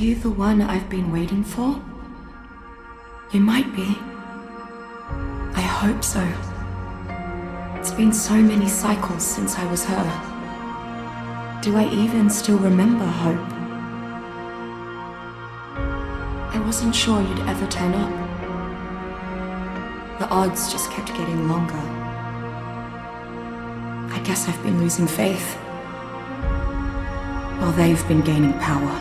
you the one I've been waiting for? You might be. I hope so. It's been so many cycles since I was her. Do I even still remember Hope? I wasn't sure you'd ever turn up. The odds just kept getting longer. I guess I've been losing faith, while they've been gaining power.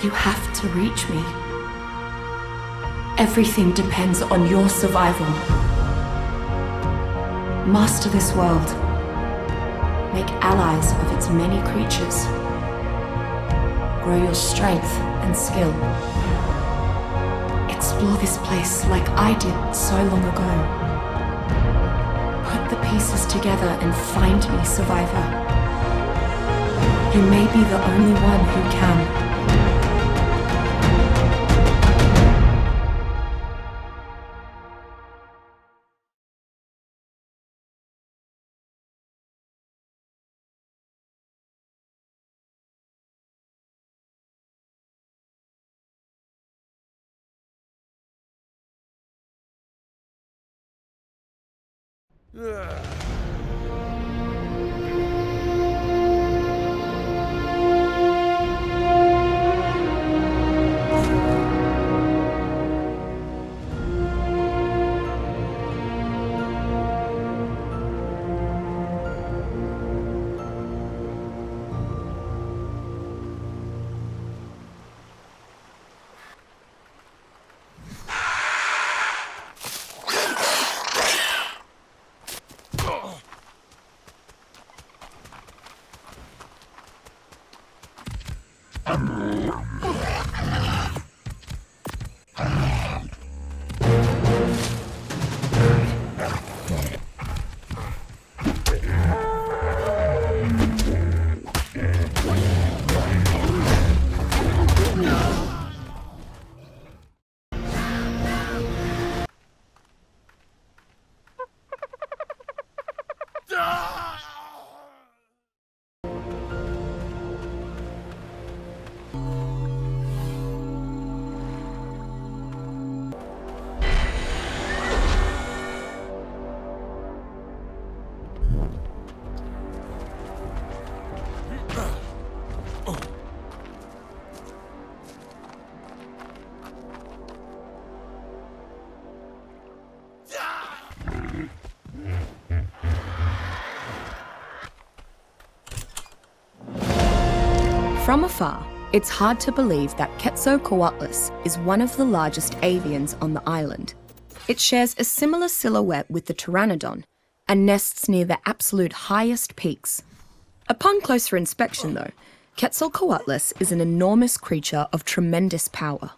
You have to reach me. Everything depends on your survival. Master this world. Make allies of its many creatures. Grow your strength and skill. Explore this place like I did so long ago. Put the pieces together and find me, survivor. You may be the only one who can. From afar, it's hard to believe that Quetzalcoatlus is one of the largest avians on the island. It shares a similar silhouette with the pteranodon and nests near the absolute highest peaks. Upon closer inspection, though, Quetzalcoatlus is an enormous creature of tremendous power.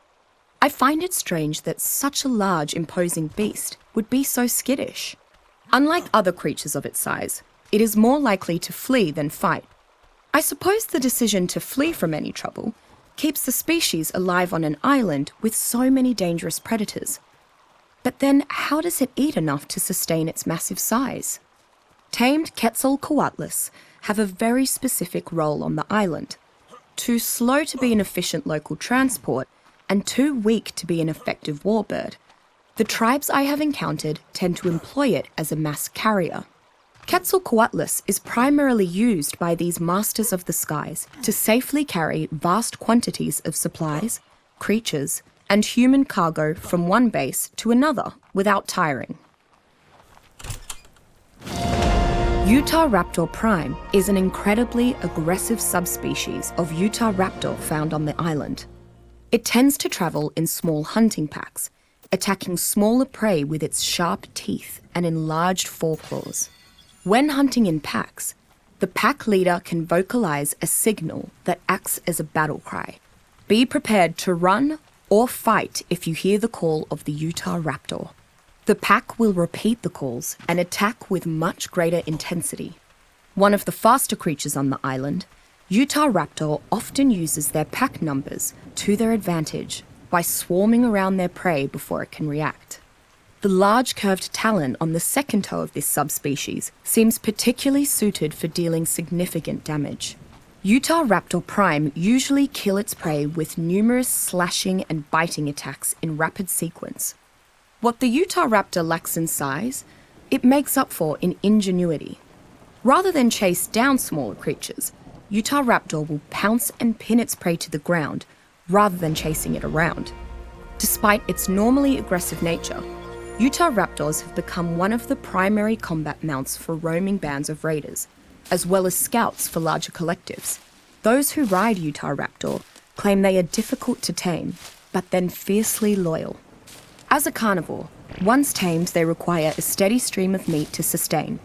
I find it strange that such a large, imposing beast would be so skittish. Unlike other creatures of its size, it is more likely to flee than fight. I suppose the decision to flee from any trouble keeps the species alive on an island with so many dangerous predators. But then how does it eat enough to sustain its massive size? Tamed Quetzalcoatlus have a very specific role on the island. Too slow to be an efficient local transport and too weak to be an effective warbird. The tribes I have encountered tend to employ it as a mass carrier. Quetzalcoatlus is primarily used by these masters of the skies to safely carry vast quantities of supplies, creatures, and human cargo from one base to another without tiring. Utahraptor prime is an incredibly aggressive subspecies of Utahraptor found on the island. It tends to travel in small hunting packs, attacking smaller prey with its sharp teeth and enlarged foreclaws. When hunting in packs, the pack leader can vocalize a signal that acts as a battle cry. Be prepared to run or fight if you hear the call of the Utahraptor. The pack will repeat the calls and attack with much greater intensity. One of the faster creatures on the island, Utahraptor often uses their pack numbers to their advantage by swarming around their prey before it can react. The large curved talon on the second toe of this subspecies seems particularly suited for dealing significant damage. Utah raptor prime usually kill its prey with numerous slashing and biting attacks in rapid sequence. What the Utah raptor lacks in size, it makes up for in ingenuity. Rather than chase down smaller creatures, Utah raptor will pounce and pin its prey to the ground rather than chasing it around. Despite its normally aggressive nature, Utah raptors have become one of the primary combat mounts for roaming bands of raiders, as well as scouts for larger collectives. Those who ride Utah raptor claim they are difficult to tame, but then fiercely loyal. As a carnivore, once tamed, they require a steady stream of meat to sustain.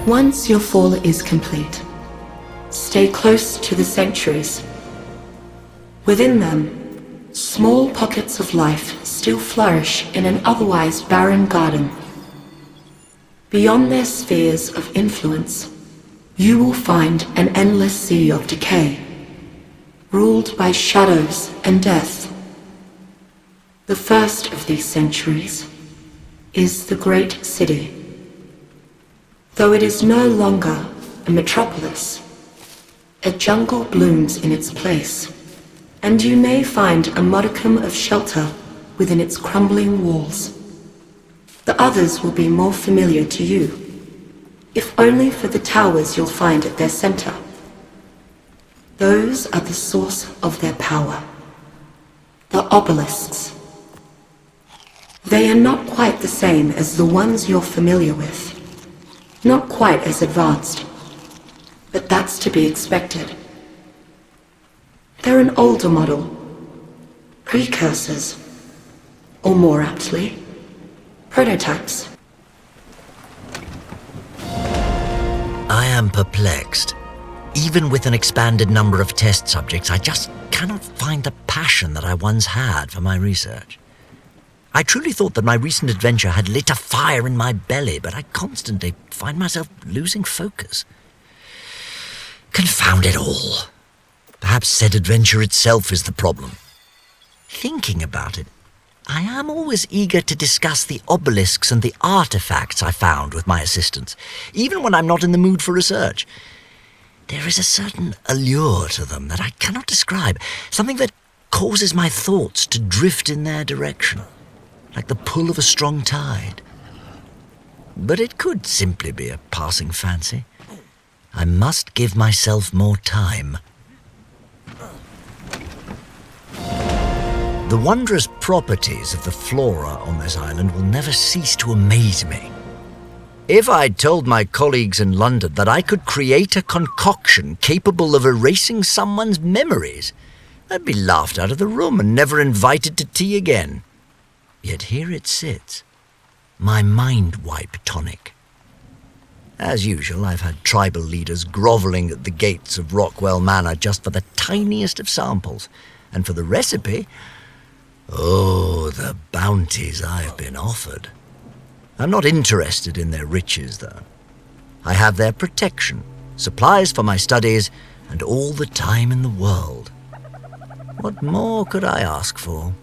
Once your fall is complete, stay close to the sanctuaries. Within them, small pockets of life still flourish in an otherwise barren garden. Beyond their spheres of influence, you will find an endless sea of decay, ruled by shadows and death. The first of these centuries is the Great City. Though it is no longer a metropolis, a jungle blooms in its place, and you may find a modicum of shelter within its crumbling walls. The others will be more familiar to you, if only for the towers you'll find at their center. Those are the source of their power, the obelisks. They are not quite the same as the ones you're familiar with, not quite as advanced, but that's to be expected. They're an older model, precursors, or more aptly, prototypes. I am perplexed. Even with an expanded number of test subjects, I just cannot find the passion that I once had for my research. I truly thought that my recent adventure had lit a fire in my belly, but I constantly find myself losing focus. Confound it all. Perhaps said adventure itself is the problem. Thinking about it, I am always eager to discuss the obelisks and the artifacts I found with my assistants, even when I'm not in the mood for research. There is a certain allure to them that I cannot describe, something that causes my thoughts to drift in their direction, like the pull of a strong tide. But it could simply be a passing fancy. I must give myself more time. The wondrous properties of the flora on this island will never cease to amaze me. If I'd told my colleagues in London that I could create a concoction capable of erasing someone's memories, I'd be laughed out of the room and never invited to tea again. Yet here it sits, my mind wipe tonic. As usual, I've had tribal leaders grovelling at the gates of Rockwell Manor just for the tiniest of samples, and for the recipe, oh, the bounties I've been offered. I'm not interested in their riches, though. I have their protection, supplies for my studies, and all the time in the world. What more could I ask for?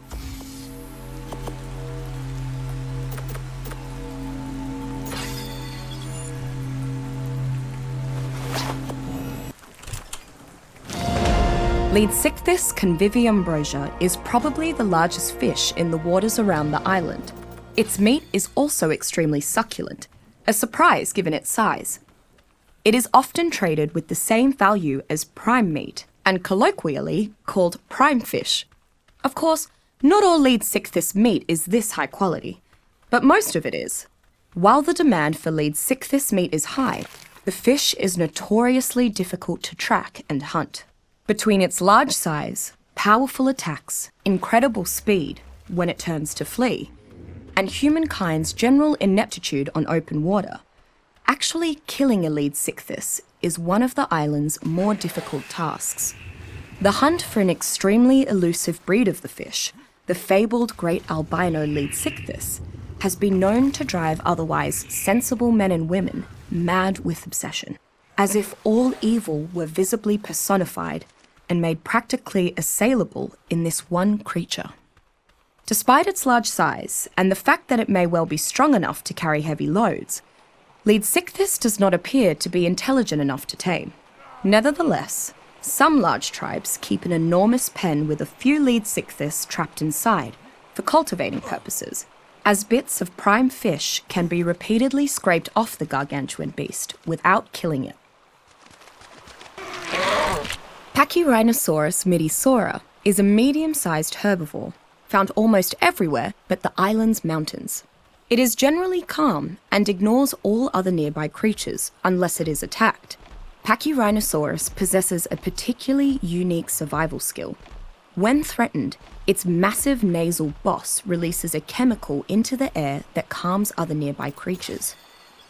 Leadsichthys conviviumbrosia is probably the largest fish in the waters around the island. Its meat is also extremely succulent, a surprise given its size. It is often traded with the same value as prime meat, and colloquially called prime fish. Of course, not all Leadsichthys meat is this high quality, but most of it is. While the demand for Leadsichthys meat is high, the fish is notoriously difficult to track and hunt. Between its large size, powerful attacks, incredible speed when it turns to flee, and humankind's general ineptitude on open water, actually killing a Leadsichthys is one of the island's more difficult tasks. The hunt for an extremely elusive breed of the fish, the fabled great albino Leadsichthys, has been known to drive otherwise sensible men and women mad with obsession, as if all evil were visibly personified and made practically assailable in this one creature. Despite its large size and the fact that it may well be strong enough to carry heavy loads, Leadsichthys does not appear to be intelligent enough to tame. Nevertheless, some large tribes keep an enormous pen with a few Leadsichthys trapped inside for cultivating purposes, as bits of prime fish can be repeatedly scraped off the gargantuan beast without killing it. Pachyrhinosaurus midisora is a medium-sized herbivore, found almost everywhere but the island's mountains. It is generally calm and ignores all other nearby creatures unless it is attacked. Pachyrhinosaurus possesses a particularly unique survival skill. When threatened, its massive nasal boss releases a chemical into the air that calms other nearby creatures,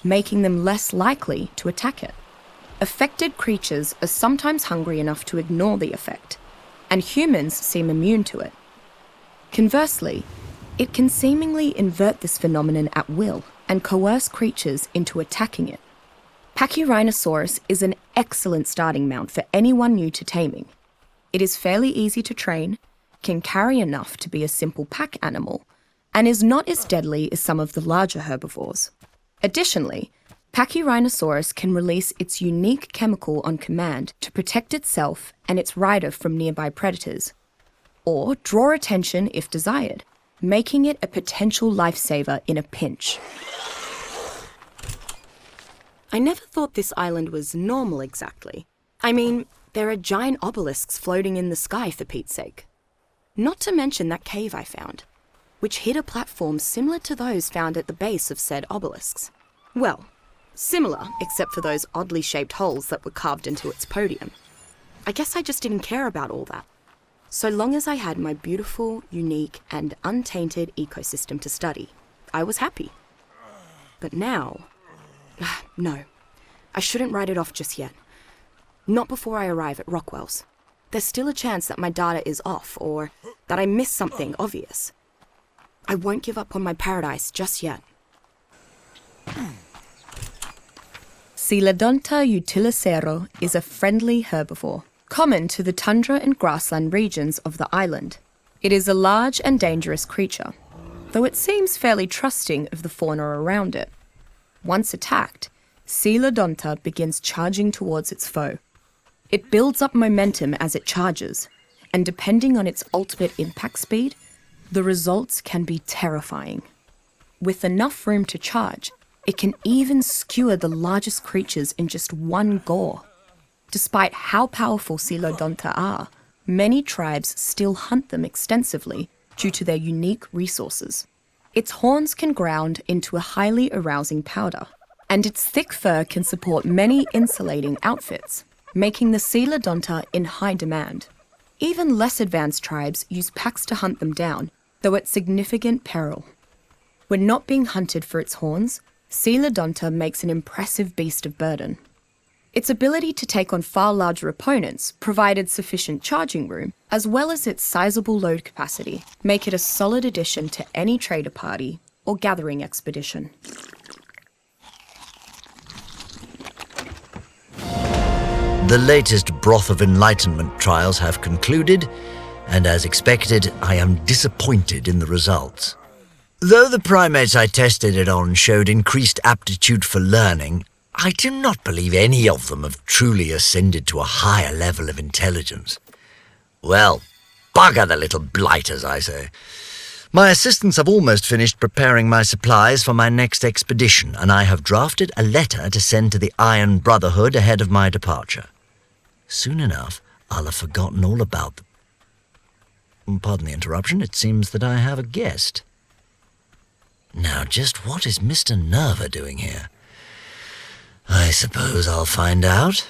making them less likely to attack it. Affected creatures are sometimes hungry enough to ignore the effect, and humans seem immune to it. Conversely, it can seemingly invert this phenomenon at will and coerce creatures into attacking it. Pachyrhinosaurus is an excellent starting mount for anyone new to taming. It is fairly easy to train, can carry enough to be a simple pack animal, and is not as deadly as some of the larger herbivores. Additionally, Pachyrhinosaurus can release its unique chemical on command to protect itself and its rider from nearby predators, or draw attention if desired, making it a potential lifesaver in a pinch. I never thought this island was normal exactly. I mean, there are giant obelisks floating in the sky for Pete's sake. Not to mention that cave I found, which hid a platform similar to those found at the base of said obelisks. Well, similar except for those oddly shaped holes that were carved into its podium. I guess I just didn't care about all that. So long as I had my beautiful, unique, and untainted ecosystem to study, I was happy. But now... no, I shouldn't write it off just yet. Not before I arrive at Rockwell's. There's still a chance that my data is off, or that I missed something obvious. I won't give up on my paradise just yet. Coelodonta utilicero is a friendly herbivore, common to the tundra and grassland regions of the island. It is a large and dangerous creature, though it seems fairly trusting of the fauna around it. Once attacked, Coelodonta begins charging towards its foe. It builds up momentum as it charges, and depending on its ultimate impact speed, the results can be terrifying. With enough room to charge, it can even skewer the largest creatures in just one gore. Despite how powerful Coelodonta are, many tribes still hunt them extensively due to their unique resources. Its horns can ground into a highly arousing powder, and its thick fur can support many insulating outfits, making the Coelodonta in high demand. Even less advanced tribes use packs to hunt them down, though at significant peril. When not being hunted for its horns, Coelodonta makes an impressive beast of burden. Its ability to take on far larger opponents, provided sufficient charging room, as well as its sizable load capacity, make it a solid addition to any trader party or gathering expedition. The latest Broth of Enlightenment trials have concluded, and as expected, I am disappointed in the results. Though the primates I tested it on showed increased aptitude for learning, I do not believe any of them have truly ascended to a higher level of intelligence. Well, bugger the little blighters, I say. My assistants have almost finished preparing my supplies for my next expedition, and I have drafted a letter to send to the Iron Brotherhood ahead of my departure. Soon enough, I'll have forgotten all about them. Pardon the interruption, it seems that I have a guest. Now, just what is Mr. Nerva doing here? I suppose I'll find out.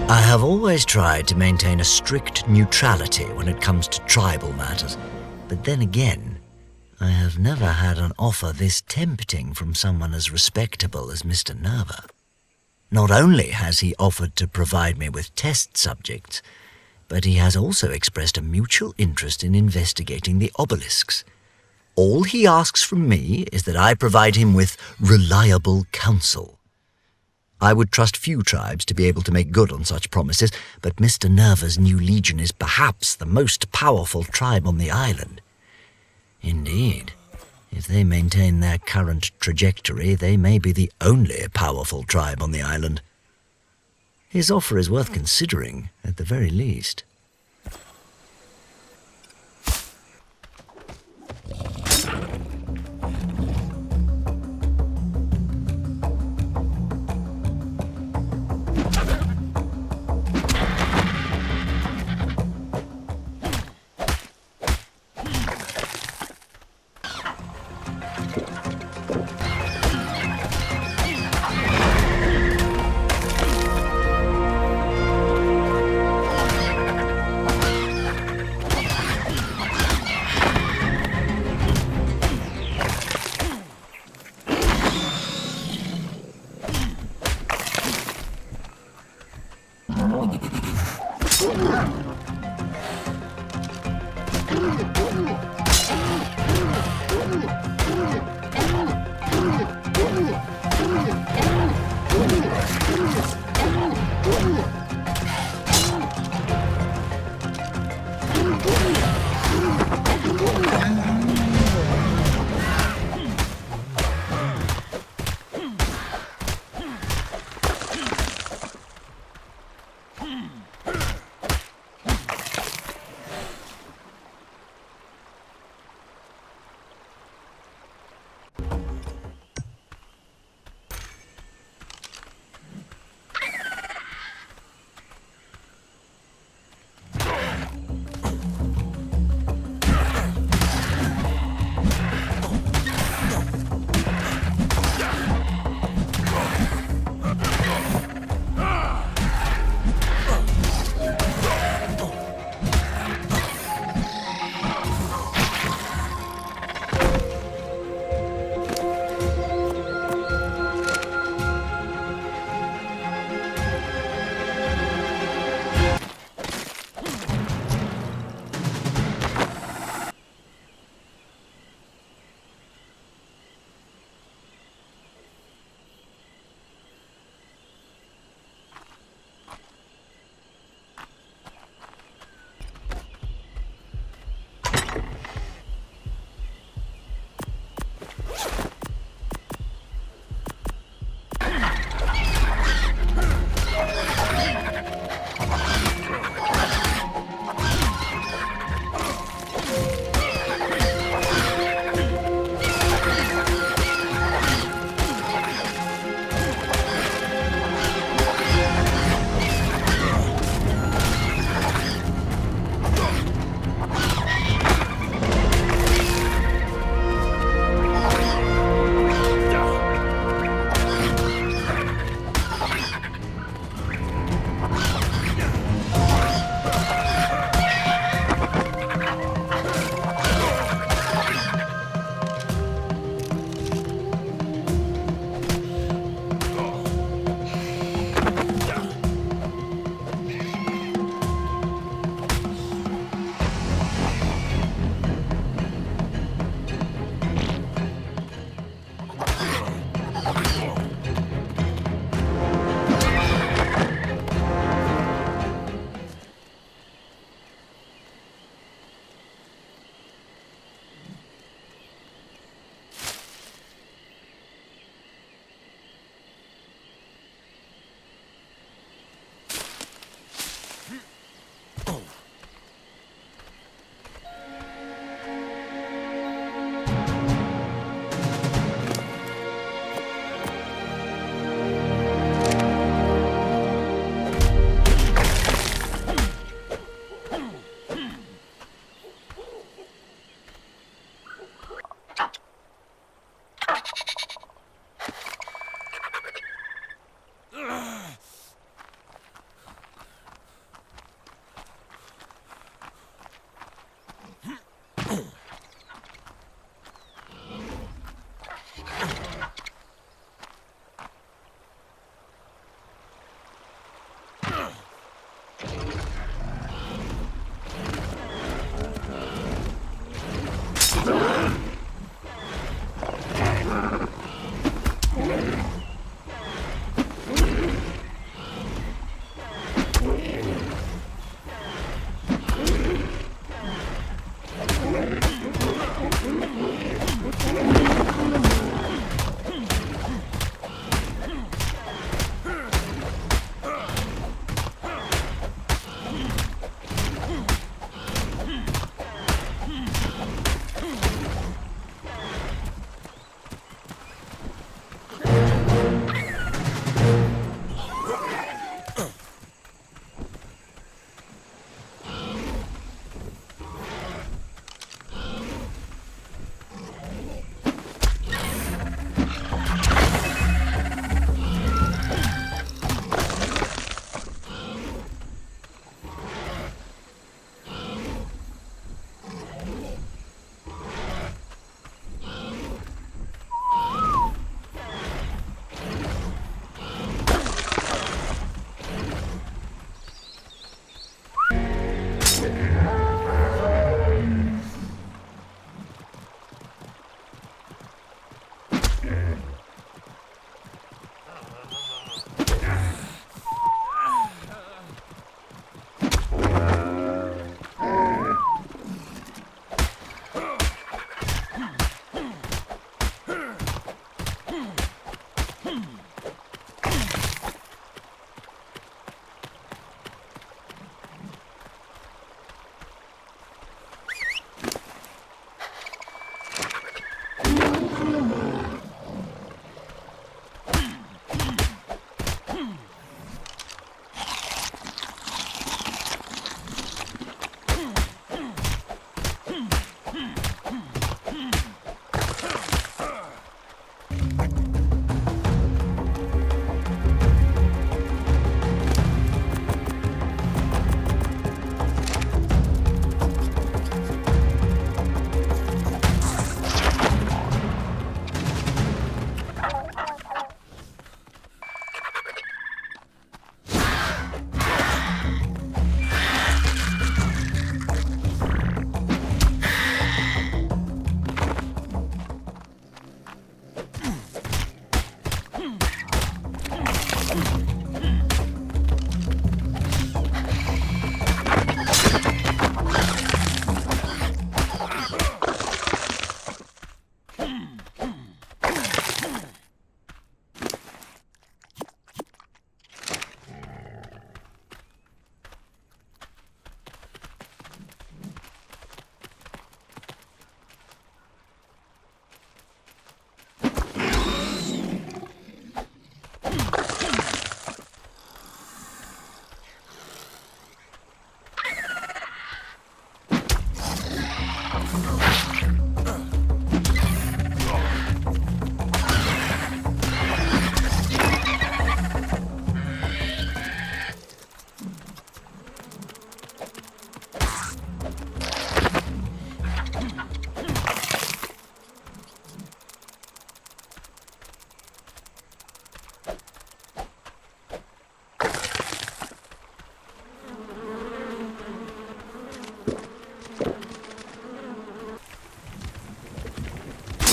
I have always tried to maintain a strict neutrality when it comes to tribal matters, but then again, I have never had an offer this tempting from someone as respectable as Mr. Nerva. Not only has he offered to provide me with test subjects, but he has also expressed a mutual interest in investigating the obelisks. All he asks from me is that I provide him with reliable counsel. I would trust few tribes to be able to make good on such promises, but Mr. Nerva's new legion is perhaps the most powerful tribe on the island. Indeed, if they maintain their current trajectory, they may be the only powerful tribe on the island. His offer is worth considering, at the very least.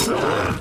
Oh.